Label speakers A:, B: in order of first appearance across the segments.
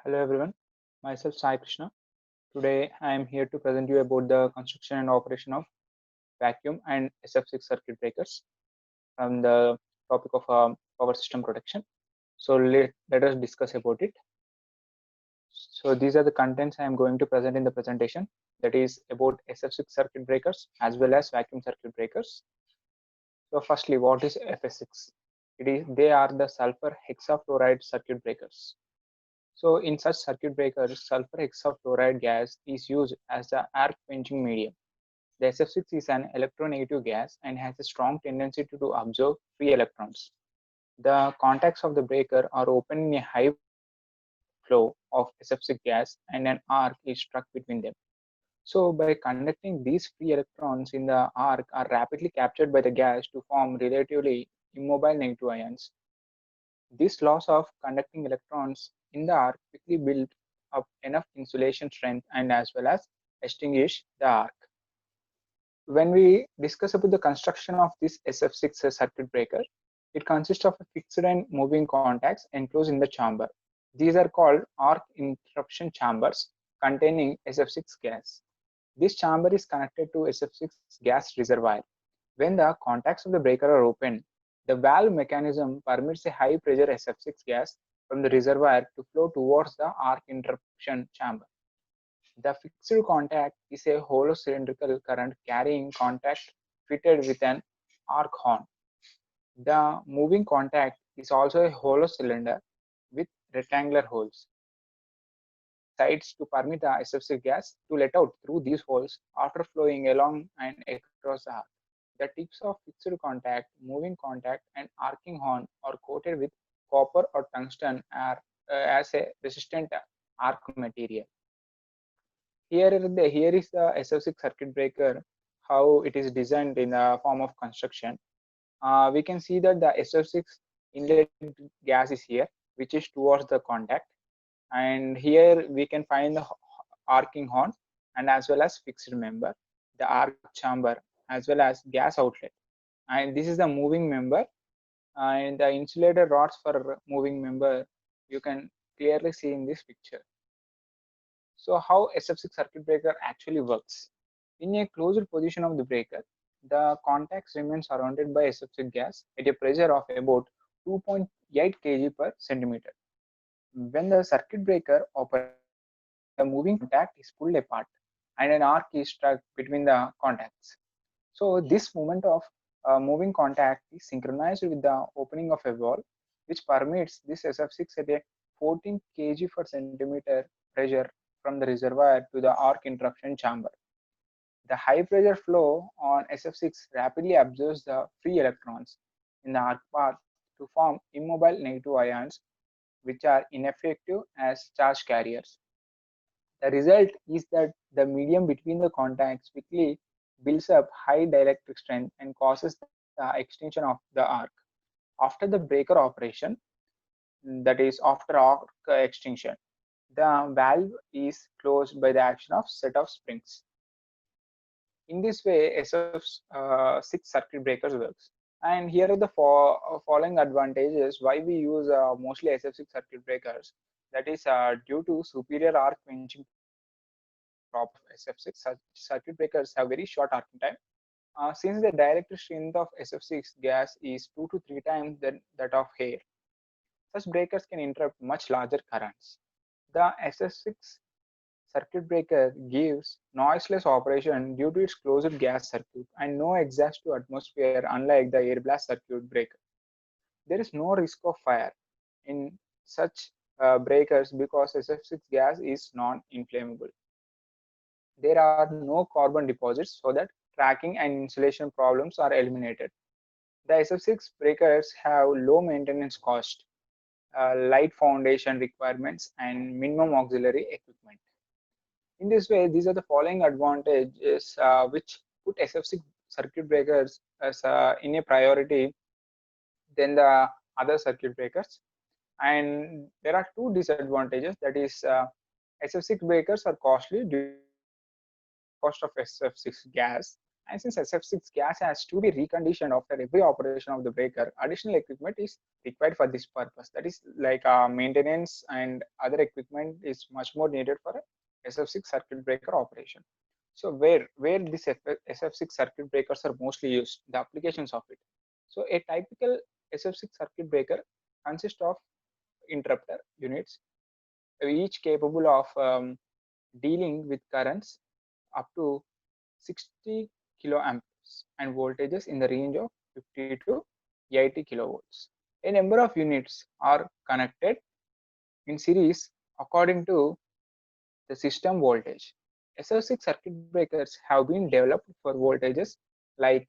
A: Hello everyone, myself Sai Krishna. Today I am here to present you about the construction and operation of vacuum and SF6 circuit breakers from the topic of power system protection. So let us discuss about it. So these are the contents I am going to present in the presentation, that is about SF6 circuit breakers as well as vacuum circuit breakers. So firstly, what is FS6? They are the sulfur hexafluoride circuit breakers. So in such circuit breakers, sulfur hexafluoride gas is used as the arc quenching medium. The SF6 is an electronegative gas and has a strong tendency to absorb free electrons. The contacts of the breaker are open in a high flow of SF6 gas and an arc is struck between them. So by conducting, these free electrons in the arc are rapidly captured by the gas to form relatively immobile negative ions. This loss of conducting electrons in the arc quickly build up enough insulation strength and as well as extinguish the arc. When we discuss about the construction of this SF6 circuit breaker, it consists of a fixed and moving contacts enclosed in the chamber. These are called arc interruption chambers containing SF6 gas. This chamber is connected to SF6 gas reservoir. When the contacts of the breaker are open, the valve mechanism permits a high pressure SF6 gas from the reservoir to flow towards the arc interruption chamber. The fixed contact is a hollow cylindrical current carrying contact fitted with an arc horn. The moving contact is also a hollow cylinder with rectangular holes at the sides to permit the SF6 gas to let out through these holes after flowing along and across the arc. The tips of fixed contact, moving contact, and arcing horn are coated with copper or tungsten as a resistant arc material. Here is the SF6 circuit breaker, how it is designed in the form of construction. We can see that the SF6 inlet gas is here, which is towards the contact, and here we can find the arcing horn and as well as fixed member, the arc chamber, as well as gas outlet. And this is the moving member, and the insulated rods for moving member you can clearly see in this picture. So how SF6 circuit breaker actually works? In a closed position of the breaker, the contacts remain surrounded by SF6 gas at a pressure of about 2.8 kg per centimeter. When the circuit breaker operates, the moving contact is pulled apart and an arc is struck between the contacts. So this movement of moving contact is synchronized with the opening of a valve, which permits this SF6 at a 14 kg per centimeter pressure from the reservoir to the arc interruption chamber. The high pressure flow on SF6 rapidly absorbs the free electrons in the arc path to form immobile negative ions, which are ineffective as charge carriers. The result is that the medium between the contacts quickly builds up high dielectric strength and causes the extinction of the arc. After the breaker operation, that is after arc extinction, the valve is closed by the action of set of springs. In this way, SF6 circuit breakers works. And here are the following advantages why we use mostly SF6 circuit breakers. That is due to superior arc quenching properties of SF6. Such circuit breakers have very short arcing time. Since the dielectric strength of SF6 gas is 2 to 3 times that of air, such breakers can interrupt much larger currents. The SF6 circuit breaker gives noiseless operation due to its closed gas circuit and no exhaust to atmosphere, unlike the air blast circuit breaker. There is no risk of fire in such breakers because SF6 gas is non-inflammable. There are no carbon deposits so that tracking and insulation problems are eliminated. The SF6 breakers have low maintenance cost, light foundation requirements, and minimum auxiliary equipment. In this way, these are the following advantages which put SF6 circuit breakers as in a priority than the other circuit breakers. And there are two disadvantages. That is, SF6 breakers are costly due to the high cost of SF6 gas, And since SF6 gas has to be reconditioned after every operation of the breaker, additional equipment is required for this purpose. That is like maintenance and other equipment is much more needed for a SF6 circuit breaker operation. So where this SF6 circuit breakers are mostly used, the applications of it. So a typical SF6 circuit breaker consists of interrupter units, each capable of dealing with currents up to 60 kiloamps and voltages in the range of 50 to 80 kilovolts. A number of units are connected in series according to the system voltage. SF6 circuit breakers have been developed for voltages like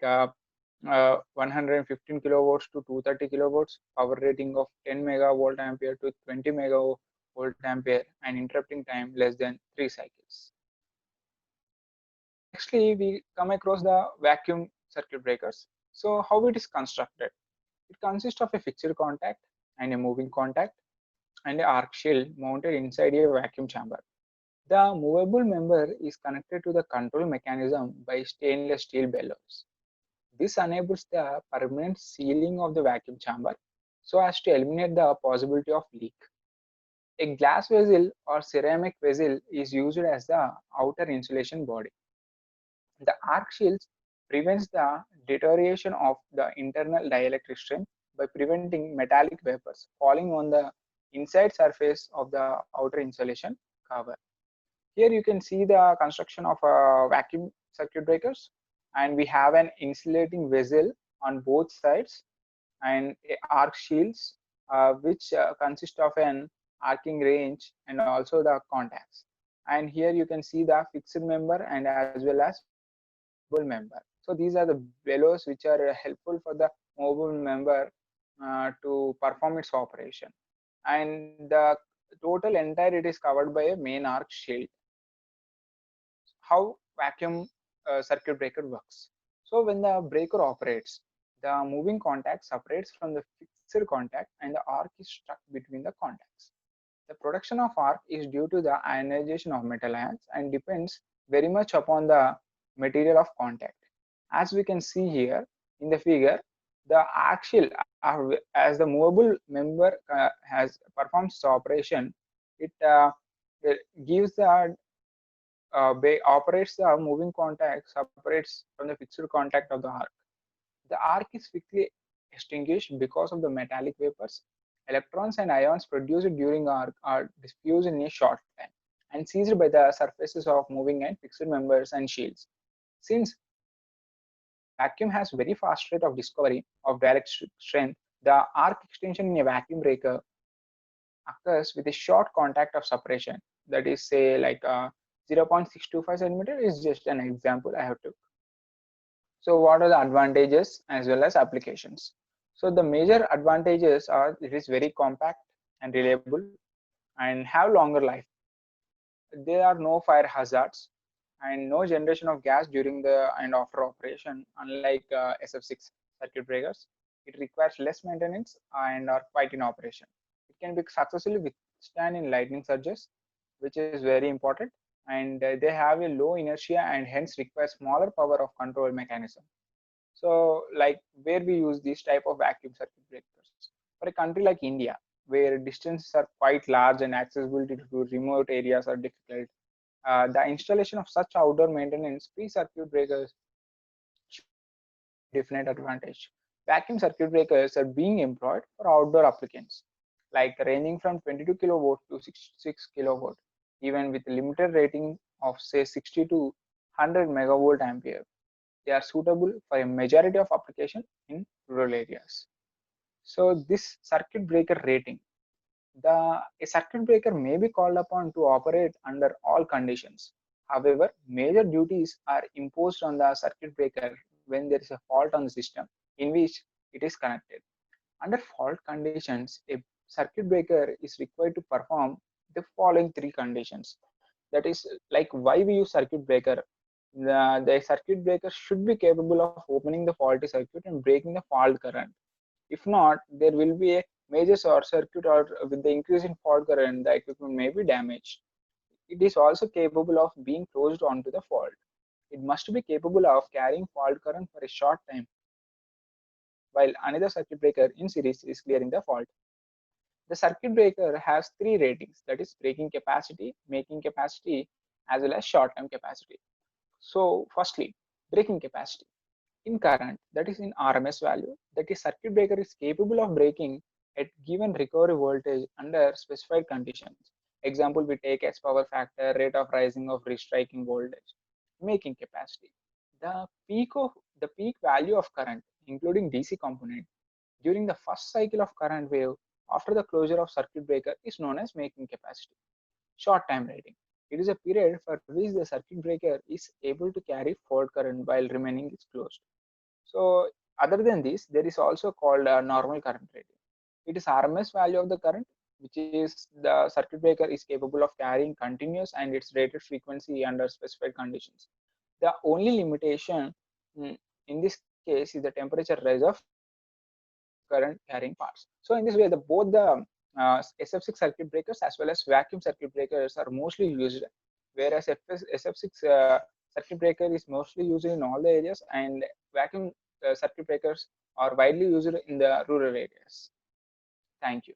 A: 115 kilovolts to 230 kilovolts, power rating of 10 megavolt ampere to 20 megavolt ampere, and interrupting time less than 3 cycles. Nextly, we come across the vacuum circuit breakers. So how it is constructed? It consists of a fixed contact and a moving contact and an arc shield mounted inside a vacuum chamber. The movable member is connected to the control mechanism by stainless steel bellows. This enables the permanent sealing of the vacuum chamber so as to eliminate the possibility of leak. A glass vessel or ceramic vessel is used as the outer insulation body. The arc shields prevents the deterioration of the internal dielectric strength by preventing metallic vapors falling on the inside surface of the outer insulation cover. Here you can see the construction of vacuum circuit breakers, and we have an insulating vessel on both sides and arc shields which consist of an arcing range and also the contacts. And here you can see the fixed member and as well as movable member. So these are the bellows which are helpful for the movable member to perform its operation. And the total entire it is covered by a main arc shield. How vacuum circuit breaker works? So when the breaker operates, the moving contact separates from the fixed contact and the arc is stuck between the contacts. The production of arc is due to the ionization of metal ions and depends very much upon the material of contact. As we can see here in the figure, the arc shield, as the movable member has performs its operation, it gives the operates the moving contact, separates from the fixed contact of the arc. The arc is quickly extinguished because of the metallic vapors. Electrons and ions produced during arc are diffused in a short time and seized by the surfaces of moving and fixed members and shields. Since vacuum has very fast rate of discovery of dielectric strength, the arc extension in a vacuum breaker occurs with a short contact of separation. That is, say, like 0.625 centimeter is just an example I have took. So what are the advantages as well as applications? So the major advantages are it is very compact and reliable and have longer life. There are no fire hazards and no generation of gas during the and after operation, unlike SF6 circuit breakers. It requires less maintenance and are quite in operation. It can be successfully withstand in lightning surges, which is very important, and they have a low inertia and hence require smaller power of control mechanism. So like where we use this type of vacuum circuit breakers for a country like India, where distances are quite large and accessibility to remote areas are difficult, the installation of such outdoor maintenance free circuit breakers definite advantage. Vacuum circuit breakers are being employed for outdoor applications, like ranging from 22 kilowatt to 66 kilowatt, even with limited rating of say 60 to 100 megavolt ampere. They are suitable for a majority of application in rural areas. So this circuit breaker rating, a circuit breaker may be called upon to operate under all conditions. However, major duties are imposed on the circuit breaker when there is a fault on the system in which it is connected. Under fault conditions, a circuit breaker is required to perform the following three conditions. That is like why we use circuit breaker. The circuit breaker should be capable of opening the faulty circuit and breaking the fault current. If not, there will be a major short circuit, or with the increase in fault current, the equipment may be damaged. It is also capable of being closed onto the fault. it must be capable of carrying fault current for a short time, while another circuit breaker in series is clearing the fault. The circuit breaker has three ratings, that is breaking capacity, making capacity, as well as short-term capacity. So firstly, breaking capacity. In current, that is in RMS value, that is circuit breaker is capable of breaking at given recovery voltage under specified conditions. Example, we take as power factor, rate of rising of restriking voltage. Making capacity. The peak value of current, including DC component, during the first cycle of current wave after the closure of circuit breaker is known as making capacity. Short time rating. It is a period for which the circuit breaker is able to carry fault current while remaining closed. So other than this, there is also called a normal current rating. It is RMS value of the current, which is the circuit breaker is capable of carrying continuous and its rated frequency under specified conditions. The only limitation in this case is the temperature rise of current carrying parts. So in this way, both the SF6 circuit breakers as well as vacuum circuit breakers are mostly used, whereas SF6 circuit breaker is mostly used in all the areas, and vacuum circuit breakers are widely used in the rural areas. Thank you.